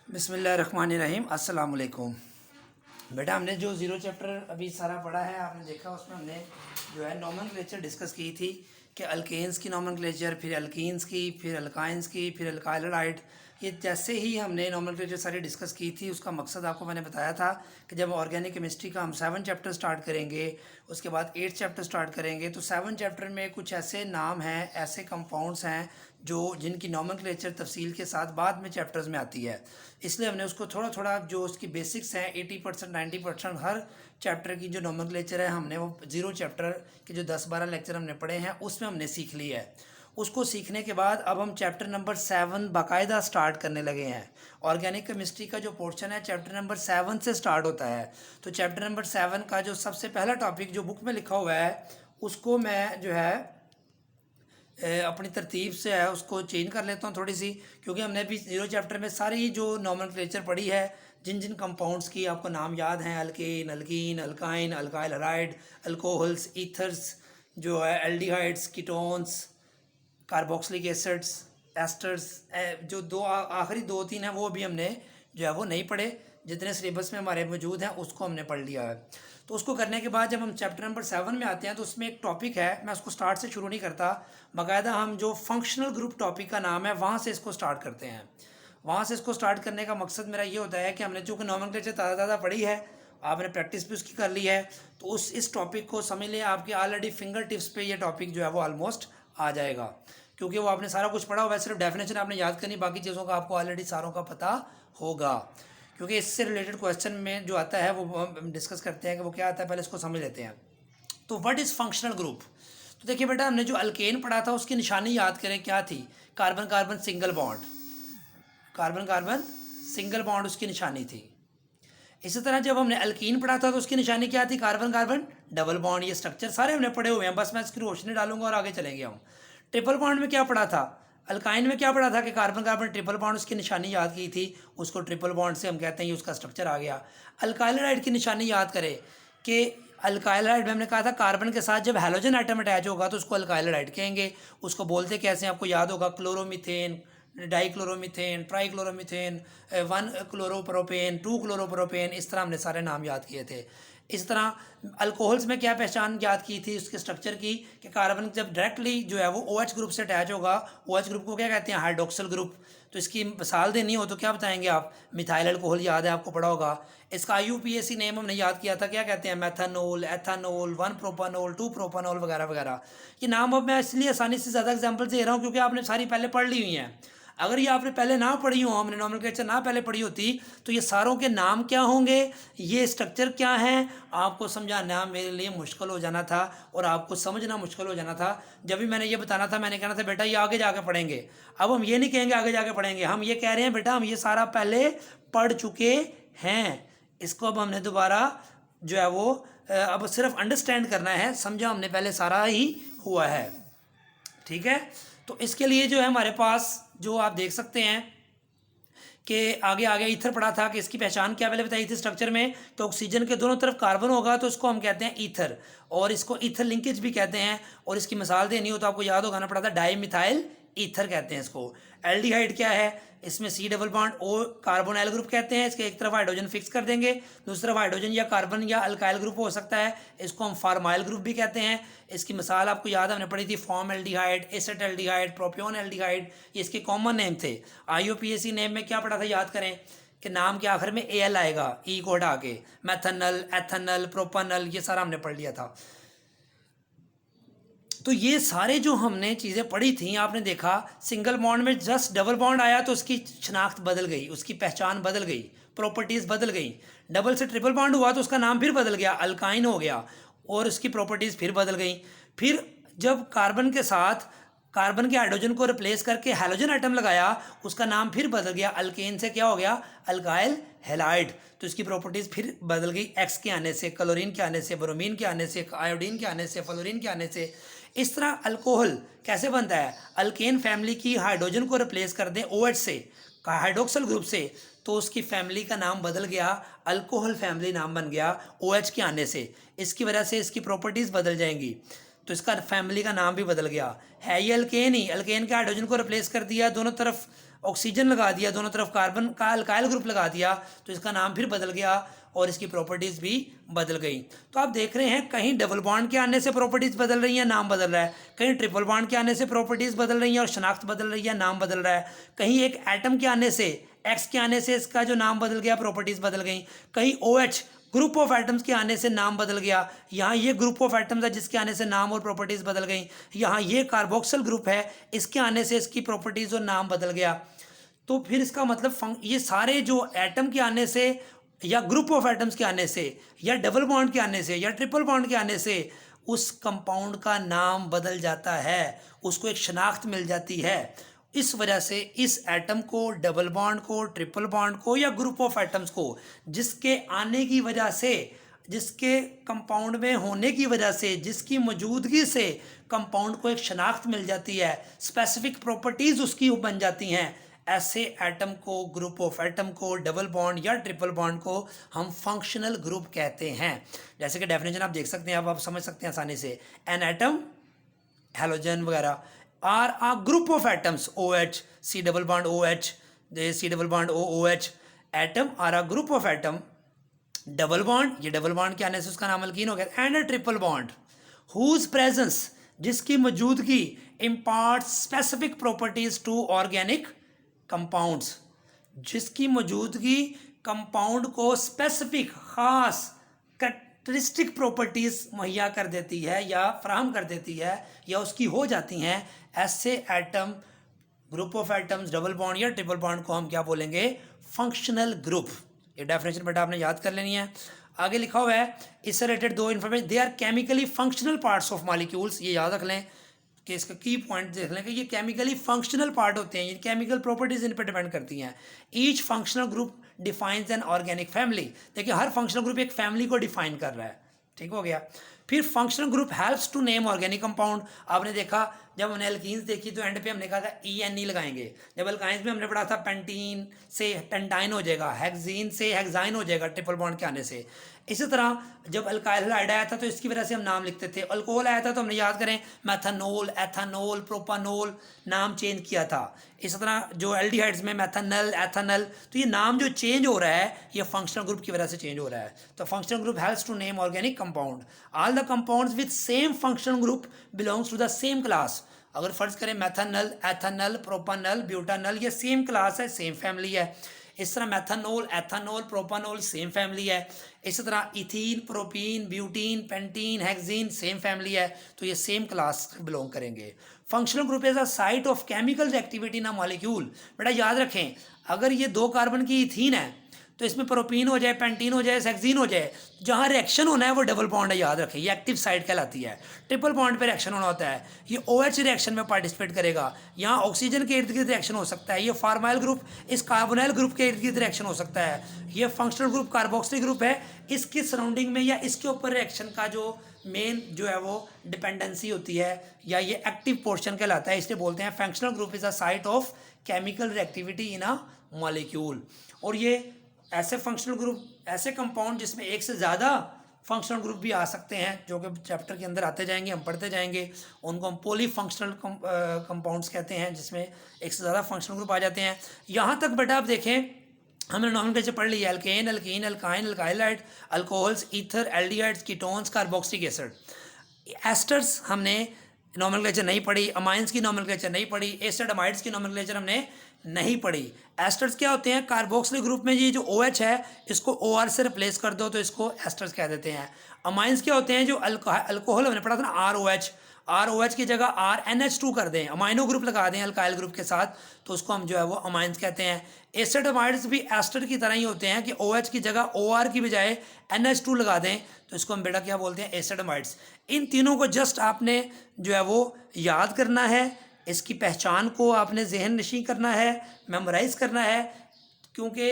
बिस्मिल्लाहिर्रहमानिर्रहीम। अस्सलाम वालेकुम। बेटा हमने जो ज़ीरो चैप्टर अभी सारा पढ़ा है, आपने देखा उसमें हमने जो है नॉमेनक्लेचर डिस्कस की थी कि अल्केन्स की नॉमेनक्लेचर, फिर अल्कीन्स की, फिर अल्काइंस की, फिर अल्काइलराइड। ये जैसे ही हमने नॉमेनक्लेचर सारी डिस्कस की थी, उसका मकसद आपको मैंने बताया था कि जब ऑर्गेनिक केमिस्ट्री का हम 7 चैप्टर स्टार्ट करेंगे, उसके बाद 8 चैप्टर स्टार्ट करेंगे, तो 7 चैप्टर में कुछ ऐसे नाम हैं, ऐसे कंपाउंड्स हैं जो जिनकी नॉमेनक्लेचर तफसील के साथ बाद में चैप्टर्स में आती है। इसलिए हमने उसको थोड़ा थोड़ा जो उसकी बेसिक्स हैं 80% 90% हर चैप्टर की जो नॉमेनक्लेचर है हमने वो ज़ीरो चैप्टर के जो 10-12 लेक्चर हमने पढ़े हैं उसमें हमने सीख ली है। उसको सीखने के बाद अब हम चैप्टर नंबर 7 बाकायदा स्टार्ट करने लगे हैं। ऑर्गेनिक केमिस्ट्री का जो पोर्शन है चैप्टर नंबर 7 से स्टार्ट होता है। तो चैप्टर नंबर 7 का जो सबसे पहला टॉपिक जो बुक में लिखा हुआ है उसको मैं जो है अपनी तरतीब से है उसको चेंज कर लेता हूँ थोड़ी सी, क्योंकि हमने अभी ज़ीरो चैप्टर में सारी जो नॉमेनक्लेचर पढ़ी है, जिन जिन कंपाउंड्स की आपको नाम याद हैं, alkane, alkene, alkyne, alkyl halide, alcohols, ethers, जो है aldehydes, ketones, carboxylic acids, esters, जो दो आखिरी 2-3 हैं वो भी हमने जो है वो नहीं पढ़े। जितने सिलेबस में हमारे मौजूद हैं उसको हमने पढ़ लिया है। तो उसको करने के बाद जब हम चैप्टर नंबर 7 में आते हैं तो उसमें एक टॉपिक है, मैं उसको स्टार्ट से शुरू नहीं करता, बाकायदा हम जो फंक्शनल ग्रुप टॉपिक का नाम है वहाँ से इसको स्टार्ट करते हैं। वहाँ से इसको स्टार्ट करने का मकसद मेरा ये होता है कि हमने चूँकि नॉमेनक्लेचर ज़्यादा पढ़ी है, आपने प्रैक्टिस भी उसकी कर ली है, तो इस टॉपिक को समझ लें आपके ऑलरेडी फिंगर टिप्स पे ये टॉपिक जो है वो ऑलमोस्ट आ जाएगा, क्योंकि वो आपने सारा कुछ पढ़ा हुआ है। सिर्फ डेफिनेशन आपने याद करनी, बाकी चीज़ों का आपको ऑलरेडी सारों का पता होगा। क्योंकि इससे रिलेटेड क्वेश्चन में जो आता है वो हम डिस्कस करते हैं कि वो क्या आता है, पहले इसको समझ लेते हैं। तो व्हाट इज़ फंक्शनल ग्रुप? तो देखिए बेटा, हमने जो अल्केन पढ़ा था उसकी निशानी याद करें क्या थी? Carbon carbon single bond, carbon carbon single bond उसकी निशानी थी। इसी तरह जब हमने अल्कीन पढ़ा था तो उसकी निशानी क्या थी? Carbon carbon double bond. ये स्ट्रक्चर सारे हमने पढ़े हुए हैं, बस मैं इसकी रोशनी डालूंगा और आगे चलेंगे हम। ट्रिपल बॉन्ड में क्या पढ़ा था? अल्काइन में क्या पढ़ा था कि कार्बन कार्बन ट्रिपल बॉन्ड, उसकी निशानी याद की थी, उसको ट्रिपल बॉन्ड से हम कहते हैं, ये उसका स्ट्रक्चर आ गया। अल्काइलराइड की निशानी याद करें कि अल्काइलराइड में हमने कहा था कार्बन के साथ जब हैलोजन आइटम अटैच होगा तो उसको अल्काइलराइड कहेंगे। उसको बोलते कैसे आपको याद होगा? क्लोरोमीथेन, डाइक्लोरोमीथेन, ट्राइक्लोरोमीथेन, 1 क्लोरोप्रोपेन, 2 क्लोरोप्रोपेन, इस तरह हमने सारे नाम याद किए थे। इस तरह अल्कोहल्स में क्या पहचान याद की थी उसके स्ट्रक्चर की कि कार्बन जब डायरेक्टली जो है वो OH ग्रुप से अटैच होगा, OH ग्रुप को क्या कहते हैं? Hydroxyl group. तो इसकी मिसाल देनी हो तो क्या बताएंगे आप? मिथाइल अल्कोहल याद है, आपको पढ़ा होगा। इसका IUPAC नेम हमने याद किया था, क्या कहते हैं? मेथनॉल, एथानॉल, 1 प्रोपानॉल, 2 प्रोपानॉल वगैरह वगैरह। ये नाम अब मैं इसलिए आसानी से ज़्यादा एग्जाम्पल दे रहा हूँ क्योंकि आपने सारी पहले पढ़ ली हुई हैं। अगर ये आपने पहले ना पढ़ी हो, हमने नॉमेनक्लेचर ना पहले पढ़ी होती, तो ये सारों के नाम क्या होंगे, ये स्ट्रक्चर क्या है, आपको समझाना मेरे लिए मुश्किल हो जाना था और आपको समझना मुश्किल हो जाना था। जब भी मैंने ये बताना था मैंने कहना था बेटा ये आगे जाके पढ़ेंगे। अब हम ये नहीं कहेंगे आगे जाके पढ़ेंगे, हम ये कह रहे हैं बेटा हम ये सारा पहले पढ़ चुके हैं, इसको अब हमने दोबारा जो है वो अब सिर्फ अंडरस्टैंड करना है, समझा हमने पहले सारा ही हुआ है। ठीक है, तो इसके लिए जो है हमारे पास जो आप देख सकते हैं कि आगे आगे ईथर पढ़ा था कि इसकी पहचान क्या पहले बताई थी स्ट्रक्चर में, तो ऑक्सीजन के दोनों तरफ कार्बन होगा तो इसको हम कहते हैं ईथर, और इसको ईथर लिंकेज भी कहते हैं। और इसकी मिसाल देनी हो तो आपको याद होगा ना, पड़ा था डाई मिथाइल ईथर कहते हैं इसको। एल्डिहाइड क्या है? इसमें C double bond O carbonyl group कहते हैं। इसके एक तरफ हाइड्रोजन फिक्स कर देंगे, दूसरी तरफ हाइड्रोजन या कार्बन या अल्काइल ग्रुप हो सकता है, इसको हम फार्माइल ग्रुप भी कहते हैं। इसकी मिसाल आपको याद हमने पढ़ी थी, formaldehyde, acetaldehyde, propionaldehyde, ये इसके कॉमन नेम थे। IUPAC नेम में क्या पढ़ा था याद करें कि नाम के आखिर में AL आएगा, E को हटा के। मैथनल, एथनल, प्रोपानल, ये सारा हमने पढ़ लिया था। तो ये सारे जो हमने चीज़ें पढ़ी थी, आपने देखा सिंगल बॉन्ड में जस्ट डबल बॉन्ड आया तो उसकी शनाख्त बदल गई, उसकी पहचान बदल गई, प्रॉपर्टीज़ बदल गई। डबल से ट्रिपल बॉन्ड हुआ तो उसका नाम फिर बदल गया, अल्काइन हो गया, और उसकी प्रॉपर्टीज़ फिर बदल गई। फिर जब कार्बन के साथ कार्बन के हाइड्रोजन को रिप्लेस करके हैलोजन आइटम लगाया, उसका नाम फिर बदल गया, अल्केन से क्या हो गया? Alkyl halide. तो इसकी प्रॉपर्टीज़ फिर बदल गई, एक्स के आने से, क्लोरीन के आने से, ब्रोमीन के आने से, आयोडीन के आने से, फ्लोरीन के आने से। इस तरह अल्कोहल कैसे बनता है? अल्केन फैमिली की हाइड्रोजन को रिप्लेस कर दें OH से, हाइड्रोक्सिल ग्रुप से, तो उसकी फैमिली का नाम बदल गया, अल्कोहल फैमिली नाम बन गया OH के आने से। इसकी वजह से इसकी प्रॉपर्टीज़ बदल जाएंगी, तो इसका फैमिली का नाम भी बदल गया। है ये अल्केन ही, अल्केन के हाइड्रोजन को रिप्लेस कर दिया, दोनों तरफ ऑक्सीजन लगा दिया, दोनों तरफ कार्बन का अल्काइल ग्रुप लगा दिया, तो इसका नाम फिर बदल गया और इसकी प्रॉपर्टीज़ भी बदल गई। तो आप देख रहे हैं कहीं डबल बॉन्ड के आने से प्रॉपर्टीज़ बदल रही हैं, नाम बदल रहा है, कहीं ट्रिपल बॉन्ड के आने से प्रॉपर्टीज़ बदल रही हैं और शनाख्त बदल रही है, नाम बदल रहा है, कहीं एक एटम के आने से, एक्स के आने से इसका जो नाम बदल गया, प्रॉपर्टीज़ बदल गई, कहीं OH ग्रुप ऑफ एटम्स के आने से नाम बदल गया, यहाँ ये ग्रुप ऑफ एटम्स है जिसके आने से नाम और प्रॉपर्टीज़ बदल गई, यहाँ ये कार्बोक्सिल ग्रुप है इसके आने से इसकी प्रॉपर्टीज़ और नाम बदल गया। तो फिर इसका मतलब ये सारे जो एटम के आने से या ग्रुप ऑफ एटम्स के आने से या डबल बॉन्ड के आने से या ट्रिपल बॉन्ड के आने से उस कंपाउंड का नाम बदल जाता है, उसको एक शनाख्त मिल जाती है। इस वजह से इस एटम को, डबल बॉन्ड को, ट्रिपल बॉन्ड को या ग्रुप ऑफ एटम्स को जिसके आने की वजह से, जिसके कंपाउंड में होने की वजह से, जिसकी मौजूदगी से कंपाउंड को एक शनाख्त मिल जाती है, स्पेसिफिक प्रॉपर्टीज़ उसकी बन जाती हैं, ऐसे एटम को, ग्रुप ऑफ एटम को, डबल बॉन्ड या ट्रिपल बॉन्ड को हम फंक्शनल ग्रुप कहते हैं। जैसे कि डेफिनेशन आप देख सकते हैं, अब आप समझ सकते हैं आसानी से, एन एटम, हेलोजन वगैरह, or a group of atoms, OH, C double bond OH, C double bond OH, atom or a group of atom, double bond, ये डबल बॉन्ड के आने से उसका नाम अल्कीन हो गया, and a triple bond whose presence, जिसकी मौजूदगी impart specific properties to organic compounds, जिसकी मौजूदगी कंपाउंड को स्पेसिफिक खास कैरेक्टरिस्टिक प्रॉपर्टीज़ मुहैया कर देती है या फराहम कर देती है या उसकी हो जाती हैं, ऐसे atom, group of atoms, double bond या ट्रिपल बॉन्ड को हम क्या बोलेंगे, फंक्शनल ग्रुप। ये डेफिनेशन बेटा आपने याद कर लेनी है। आगे लिखा हुआ है इससे रिलेटेड दो information, they are chemically functional parts of molecules, ये याद रख लें कि इसका की पॉइंट देख लें कि ये केमिकली फंक्शनल पार्ट होते हैं, ये केमिकल प्रॉपर्टीज इन पर डिपेंड करती हैं। Each functional group defines an organic family, देखिए हर फंक्शनल ग्रुप एक फैमिली को डिफाइन कर रहा है, ठीक हो गया। फिर functional group helps to name organic compound, आपने देखा जब हमने एल्कीन्स देखी तो एंड पे हमने कहा था ENE लगाएंगे, जब अल्काइंस में हमने पढ़ा था पेंटीन से पेंटाइन हो जाएगा, हेक्सीन से हेक्साइन हो जाएगा ट्रिपल बॉन्ड के आने से। इसी तरह जब अल्काइल हैलाइड आया था तो इसकी वजह से हम नाम लिखते थे, अल्कोहल आया था तो हमने याद करें मैथानोल, एथानोल, प्रोपानोल नाम चेंज किया था। इसी तरह जो एल्डिहाइड्स में मैथानल, एथानल, तो ये नाम जो चेंज हो रहा है ये फंक्शनल ग्रुप की वजह से चेंज हो रहा है। तो functional group helps to name organic compound, all the compounds with same functional group belongs to the same class. अगर फर्ज करें मैथानल, एथानल, प्रोपानल, ब्यूटानल, ये सेम क्लास है, सेम फैमिली है। इस तरह methanol, ethanol, propanol same family है। इसी तरह ethene, propene, butene, pentene, hexene same family है, तो ये सेम क्लास बिलोंग करेंगे। Functional group is a site of chemical activity in a molecule, बेटा याद रखें अगर ये 2 कार्बन की इथीन है तो इसमें प्रोपीन हो जाए, पेंटीन हो जाए, हेक्सीन हो जाए, जहाँ रिएक्शन होना है वो डबल बॉन्ड है, याद रखें ये एक्टिव साइट कहलाती है। ट्रिपल बॉन्ड पे रिएक्शन होना होता है, ये OH रिएक्शन में पार्टिसिपेट करेगा, यहाँ ऑक्सीजन के इर्द गिर्द रिएक्शन हो सकता है, ये फार्माइल ग्रुप इस कार्बोनाइल ग्रुप के इर्द गिर्द रिएक्शन हो सकता है, ये फंक्शनल ग्रुप कार्बोक्सिलिक ग्रुप है, इसकी सराउंडिंग में या इसके ऊपर रिएक्शन का जो मेन जो है वो डिपेंडेंसी होती है या ये एक्टिव पोर्शन कहलाता है, इसलिए बोलते हैं functional group is a site of chemical reactivity in a molecule. और ये ऐसे फंक्शनल ग्रुप, ऐसे कंपाउंड जिसमें एक से ज़्यादा फंक्शनल ग्रुप भी आ सकते हैं, जो कि चैप्टर के अंदर आते जाएंगे, हम पढ़ते जाएंगे, उनको हम पॉली फंक्शनल कंपाउंड्स कहते हैं, जिसमें एक से ज़्यादा फंक्शनल ग्रुप आ जाते हैं। यहाँ तक बेटा आप देखें हमने नॉमेनक्लेचर पढ़ लिया, alkane, alkene, alkyne, alkyl halide, alcohols, ether, aldehydes, ketones, carboxylic acid. Esters हमने नॉमेनक्लेचर नहीं पढ़ी, अमाइंस की नॉमेनक्लेचर नहीं पढ़ी, एसिड अमाइड्स की नॉमेनक्लेचर हमने नहीं पढ़ी। एस्टर्स क्या होते हैं, कार्बोक्सिलिक ग्रुप में ये जो OH है इसको OR से रिप्लेस कर दो तो इसको एस्टर्स कह देते हैं। अमाइंस क्या होते हैं, जो अल्कोहल हमने पढ़ा था ना ROH की जगह RNH2 कर दें, अमाइनो ग्रुप लगा दें अल्काइल ग्रुप के साथ, तो उसको हम जो है वो अमाइंस कहते हैं। एसिड अमाइड्स भी एस्टर की तरह ही होते हैं कि OH की जगह OR की बजाय NH2 लगा दें तो इसको हम बेटा क्या बोलते हैं, एसिड अमाइड्स। इन तीनों को जस्ट आपने जो है वो याद करना है, इसकी पहचान को आपने जहन नशी करना है, मेमोराइज करना है, क्योंकि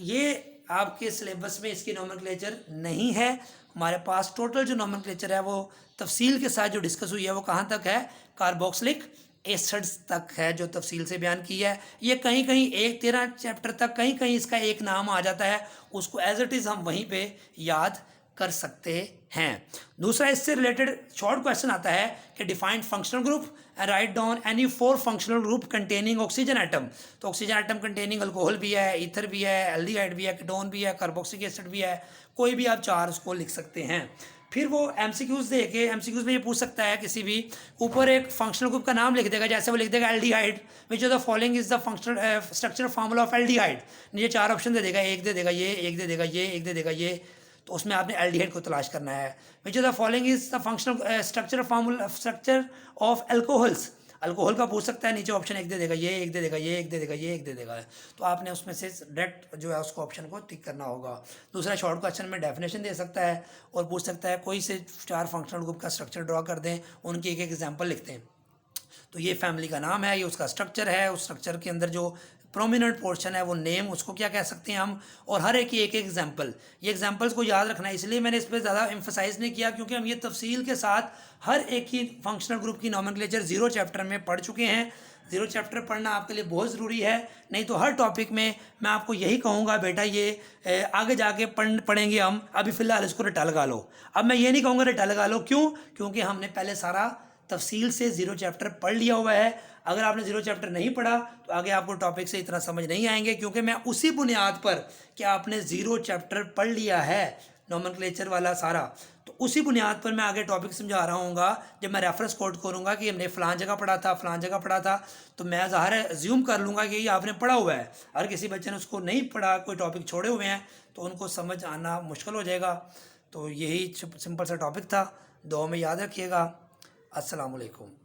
ये आपके सिलेबस में इसकी नॉमेनक्लेचर नहीं है। हमारे पास टोटल जो नॉमेनक्लेचर है वो तफसील के साथ जो डिस्कस हुई है वो कहाँ तक है, कार्बोक्सिलिक एसिड्स तक है, जो तफसील से बयान की है। ये कहीं कहीं 13 चैप्टर तक कहीं कहीं इसका एक नाम आ जाता है, उसको एज इट इज़ हम वहीं पे याद कर सकते हैं। दूसरा इससे रिलेटेड शॉर्ट क्वेश्चन आता है कि defined functional group and write down any 4 functional group containing oxygen atom. तो ऑक्सीजन एटम कंटेनिंग अल्कोहल भी है, ईथर भी है, एल्डिहाइड भी है, कीटोन भी है, कार्बोक्सिलिक एसिड भी है, कोई भी आप 4 उसको लिख सकते हैं। फिर वो एमसीक्यूज दे के एमसीक्यूज में ये पूछ सकता है किसी भी ऊपर एक फंक्शनल ग्रुप का नाम लिख देगा, जैसे वो लिख देगा aldehyde, which of the following is the functional structure formula of aldehyde. नीचे 4 ऑप्शन दे देगा, एक दे देगा ये, एक दे देगा ये, एक दे देगा ये, तो उसमें आपने एल्डिहाइड को तलाश करना है। Which of the following is the functional structure of alcohols. Alcohol का पूछ सकता है, नीचे ऑप्शन एक दे देगा ये, एक दे देगा ये, एक दे देगा ये, एक दे देगा, तो आपने उसमें से डायरेक्ट जो है उसको ऑप्शन को टिक करना होगा। दूसरा शॉर्ट क्वेश्चन में डेफिनेशन दे सकता है और पूछ सकता है कोई से 4 फंक्शनल ग्रुप का स्ट्रक्चर ड्रॉ कर दें, उनकी एक एक एग्जांपल लिखते हैं। तो ये फैमिली का नाम है, ये उसका स्ट्रक्चर है, उस स्ट्रक्चर के अंदर जो प्रोमिनेंट पोर्शन है वो नेम, उसको क्या कह सकते हैं हम, और हर एक की एक एक एग्जांपल। ये एग्जांपल्स को याद रखना है, इसलिए मैंने इस पर ज़्यादा एम्फसाइज नहीं किया, क्योंकि हम ये तफसील के साथ हर एक ही फंक्शनल ग्रुप की नॉमेनक्लेचर 0 चैप्टर में पढ़ चुके हैं। 0 चैप्टर पढ़ना आपके लिए बहुत ज़रूरी है, नहीं तो हर टॉपिक में मैं आपको यही कहूँगा बेटा ये आगे जाके पढ़ेंगे हम, अभी फ़िलहाल इसको रटा लगा लो। अब मैं ये नहीं कहूँगा रटा लगा लो, क्यों? क्योंकि हमने पहले सारा तफसील से 0 चैप्टर पढ़ लिया हुआ है। अगर आपने 0 चैप्टर नहीं पढ़ा तो आगे आपको टॉपिक से इतना समझ नहीं आएंगे, क्योंकि मैं उसी बुनियाद पर कि आपने 0 चैप्टर पढ़ लिया है नॉमेनक्लेचर वाला सारा, तो उसी बुनियाद पर मैं आगे टॉपिक समझा रहा हूँगा। जब मैं रेफरेंस कोट करूँगा कि हमने फ़लाँ जगह पढ़ा था, फ़लाँ जगह पढ़ा था, तो मैं ज़ाहिर है अज्यूम कर लूँगा कि ये आपने पढ़ा हुआ है। अगर किसी बच्चे ने उसको नहीं पढ़ा, कोई टॉपिक छोड़े हुए हैं, तो उनको समझ आना मुश्किल हो जाएगा। तो यही सिंपल सा टॉपिक था, दुआ में याद रखिएगा। अस्सलाम वालेकुम।